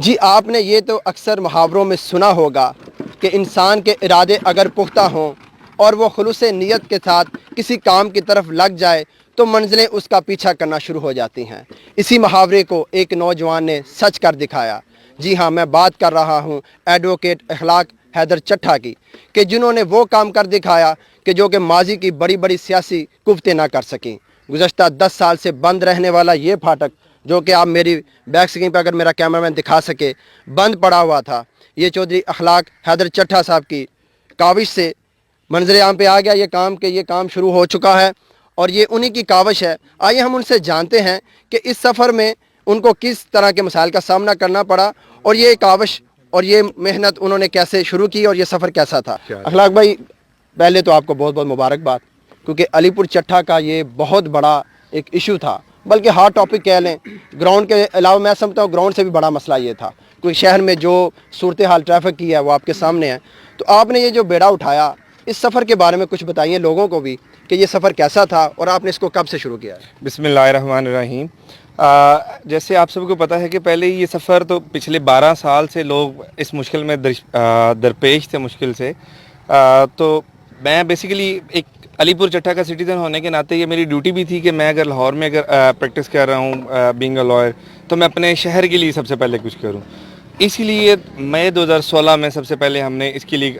جی آپ نے یہ تو اکثر محاوروں میں سنا ہوگا کہ انسان کے ارادے اگر پختہ ہوں اور وہ خلوص نیت کے ساتھ کسی کام کی طرف لگ جائے تو منزلیں اس کا پیچھا کرنا شروع ہو جاتی ہیں۔ اسی محاورے کو ایک نوجوان نے سچ کر دکھایا۔ جی ہاں، میں بات کر رہا ہوں ایڈوکیٹ اخلاق حیدر چٹھا کی، کہ جنہوں نے وہ کام کر دکھایا کہ جو کہ ماضی کی بڑی بڑی سیاسی قوتیں نہ کر سکیں۔ گزشتہ 10 سال سے بند رہنے والا یہ پھاٹک، جو کہ آپ میری بیک سکرین پہ اگر میرا کیمرہ مین دکھا سکے، بند پڑا ہوا تھا، یہ چودھری اخلاق حیدر چٹھا صاحب کی کاوش سے منظر عام پہ آ گیا یہ کام شروع ہو چکا ہے، اور یہ انہی کی کاوش ہے۔ آئیے ہم ان سے جانتے ہیں کہ اس سفر میں ان کو کس طرح کے مسائل کا سامنا کرنا پڑا، اور یہ کاوش اور یہ محنت انہوں نے کیسے شروع کی، اور یہ سفر کیسا تھا۔ اخلاق بھائی، پہلے تو آپ کو بہت بہت مبارکباد، کیونکہ علی پور چٹھا کا یہ بہت بڑا ایک ایشو تھا، بلکہ ہاٹ ٹاپک کہہ لیں۔ گراؤنڈ کے علاوہ میں سمجھتا ہوں گراؤنڈ سے بھی بڑا مسئلہ یہ تھا، کوئی شہر میں جو صورتحال ٹریفک کی ہے وہ آپ کے سامنے ہے۔ تو آپ نے یہ جو بیڑا اٹھایا، اس سفر کے بارے میں کچھ بتائیے لوگوں کو بھی کہ یہ سفر کیسا تھا اور آپ نے اس کو کب سے شروع کیا ہے؟ بسم اللہ الرحمن الرحیم۔ جیسے آپ سب کو پتہ ہے کہ پہلے یہ سفر تو پچھلے 12 سال سے لوگ اس مشکل میں درپیش تھے مشکل سے۔ تو میں بیسیکلی ایک علی پور چٹھا کا سٹیزن ہونے کے ناطے یہ میری ڈیوٹی بھی تھی کہ میں اگر لاہور میں پریکٹس کر رہا ہوں بینگ اے لائر، تو میں اپنے شہر کے لیے سب سے پہلے کچھ کروں۔ اسی لیے مئی 2016 میں سب سے پہلے ہم نے اس کے لیے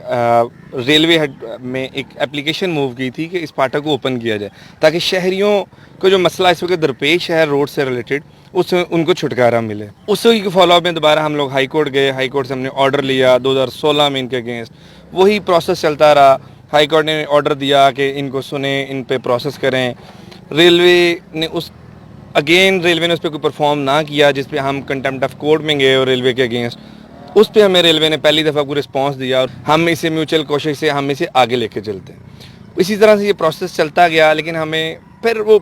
ریلوے ہیڈ میں ایک اپلیکیشن موو کی تھی کہ اس پھاٹک کو اوپن کیا جائے، تاکہ شہریوں کو جو مسئلہ اس وقت درپیش ہے روڈ سے ریلیٹڈ، اس سے ان کو چھٹکارا ملے۔ اسی کے فالو اپ میں دوبارہ ہم لوگ ہائی کورٹ گئے، ہائی کورٹ سے ہم نے آرڈر لیا 2016 میں ان کے اگینسٹ، وہی پروسیس چلتا رہا۔ ہائی کورٹ نے آرڈر دیا کہ ان کو سنیں، ان پہ پروسیس کریں۔ ریلوے نے ریلوے نے اس پہ کوئی پرفارم نہ کیا، جس پہ ہم کنٹمپٹ آف کورٹ میں گئے اور ریلوے کے اگینسٹ اس پہ ہمیں ریلوے نے پہلی دفعہ کوئی رسپانس دیا، اور ہم اسے میوچل کوشش سے ہم اسے آگے لے کے چلتے ہیں۔ اسی طرح سے یہ پروسیس چلتا گیا، لیکن ہمیں پھر وہ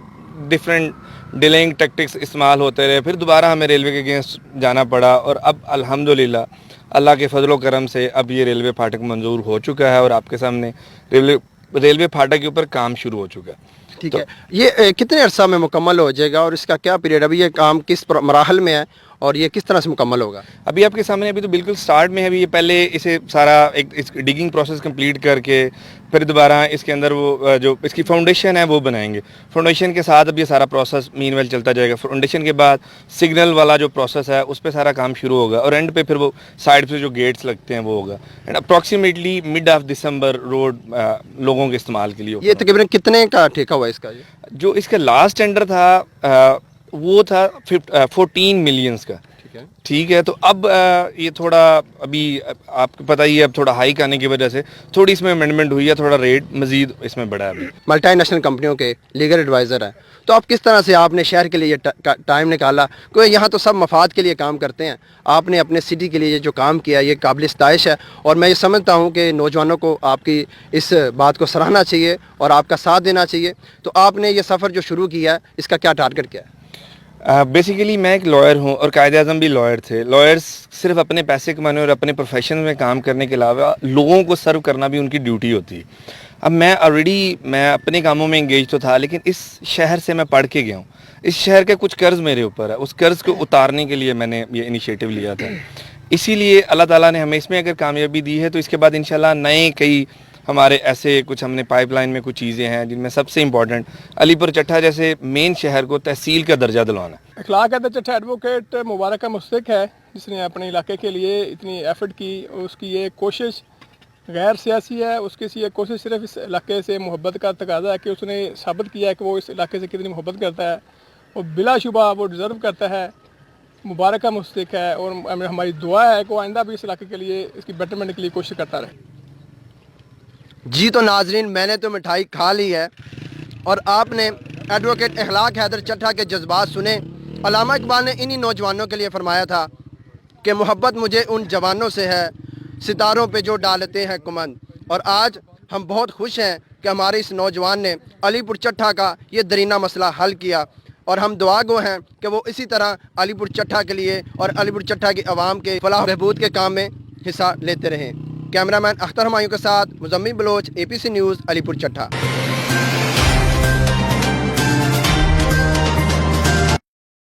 ڈیفرنٹ ڈیلنگ ٹیکٹکس استعمال ہوتے رہے، پھر دوبارہ ہمیں ریلوے کے اگینسٹ جانا پڑا، اور اب الحمدللہ اللہ کے فضل و کرم سے اب یہ ریلوے پھاٹک منظور ہو چکا ہے، اور آپ کے سامنے ریلوے پھاٹک کے اوپر کام شروع ہو چکا ہے۔ ٹھیک ہے، یہ کتنے عرصہ میں مکمل ہو جائے گا اور اس کا کیا پیریڈ؟ ابھی یہ کام کس مراحل میں ہے اور یہ کس طرح سے مکمل ہوگا؟ ابھی آپ کے سامنے ابھی تو بالکل سٹارٹ میں ہے۔ ابھی یہ پہلے اسے سارا ایک ڈگنگ پروسیس کمپلیٹ کر کے پھر دوبارہ اس کے اندر وہ جو اس کی فاؤنڈیشن ہے وہ بنائیں گے۔ فاؤنڈیشن کے ساتھ اب یہ سارا پروسیس مین ویل چلتا جائے گا۔ فاؤنڈیشن کے بعد سگنل والا جو پروسیس ہے اس پہ سارا کام شروع ہوگا، اور اینڈ پہ پھر وہ سائڈ پہ جو گیٹس لگتے ہیں وہ ہوگا، and approximately mid of December road لوگوں کے استعمال کے لیے ہوگا۔ یہ تقریباً کتنے کا ٹھیکہ ہوا اس کا؟ جو اس کا لاسٹ ٹینڈر تھا وہ تھا 14 ملینز کا۔ ٹھیک ہے، تو اب یہ تھوڑا ابھی آپ کو پتہ ہی ہے، اب تھوڑا ہائیک آنے کی وجہ سے تھوڑی اس میں امینڈمنٹ ہوئی ہے، تھوڑا ریٹ مزید اس میں بڑھا ہے ابھی۔ ملٹی نیشنل کمپنیوں کے لیگل ایڈوائزر ہیں، تو آپ کس طرح سے آپ نے شہر کے لیے یہ ٹائم نکالا؟ کیونکہ یہاں تو سب مفاد کے لیے کام کرتے ہیں، آپ نے اپنے سٹی کے لیے یہ جو کام کیا یہ قابل ستائش ہے، اور میں یہ سمجھتا ہوں کہ نوجوانوں کو آپ کی اس بات کو سراہنا چاہیے اور آپ کا ساتھ دینا چاہیے۔ تو آپ نے یہ سفر جو شروع کیا ہے اس کا کیا ٹارگٹ کیا ہے؟ بیسیکلی میں ایک لائر ہوں، اور قائد اعظم بھی لائر تھے۔ لائرس صرف اپنے پیسے کمانے اور اپنے پروفیشن میں کام کرنے کے علاوہ لوگوں کو سرو کرنا بھی ان کی ڈیوٹی ہوتی ہے۔ اب میں اپنے کاموں میں انگیج تو تھا، لیکن اس شہر سے میں پڑھ کے گیا ہوں۔ اس شہر کے کچھ قرض میرے اوپر ہے، اس قرض کو اتارنے کے لیے میں نے یہ انیشیٹو لیا تھا۔ اسی لیے اللہ تعالیٰ نے ہمیں اس میں اگر کامیابی دی ہے تو اس کے بعد انشاءاللہ نئے کئی ہمارے ایسے کچھ ہم نے پائپ لائن میں کچھ چیزیں ہیں، جن میں سب سے امپورٹنٹ علی پور چٹھا جیسے مین شہر کو تحصیل کا درجہ دلوانا۔ اخلاق حیدر چٹھا ایڈوکیٹ مبارکہ مستحق ہے، جس نے اپنے علاقے کے لیے اتنی ایفرٹ کی۔ اس کی یہ کوشش غیر سیاسی ہے، اس کی یہ کوشش صرف اس علاقے سے محبت کا تقاضا ہے کہ اس نے ثابت کیا ہے کہ وہ اس علاقے سے کتنی محبت کرتا ہے، اور بلا شبہ وہ ڈیزرو کرتا ہے، مبارکہ مستحق ہے، اور ہماری دعا ہے کہ وہ آئندہ بھی اس علاقے کے لیے اس کی بیٹرمنٹ کے لیے کوشش کرتا رہے۔ جی تو ناظرین، میں نے تو مٹھائی کھا لی ہے، اور آپ نے ایڈوکیٹ اخلاق حیدر چٹھا کے جذبات سنے۔ علامہ اقبال نے انہی نوجوانوں کے لیے فرمایا تھا کہ محبت مجھے ان جوانوں سے ہے ستاروں پہ جو ڈالتے ہیں کمند، اور آج ہم بہت خوش ہیں کہ ہمارے اس نوجوان نے علی پور چٹھا کا یہ درینہ مسئلہ حل کیا، اور ہم دعا گو ہیں کہ وہ اسی طرح علی پور چٹھا کے لیے اور علی پور چٹھا کی عوام کے فلاح و بہبود کے کام میں حصہ لیتے رہیں۔ کیمرہ مین اختر ہمایوں کے ساتھ مزمل بلوچ، APC نیوز، علی پور چٹھا۔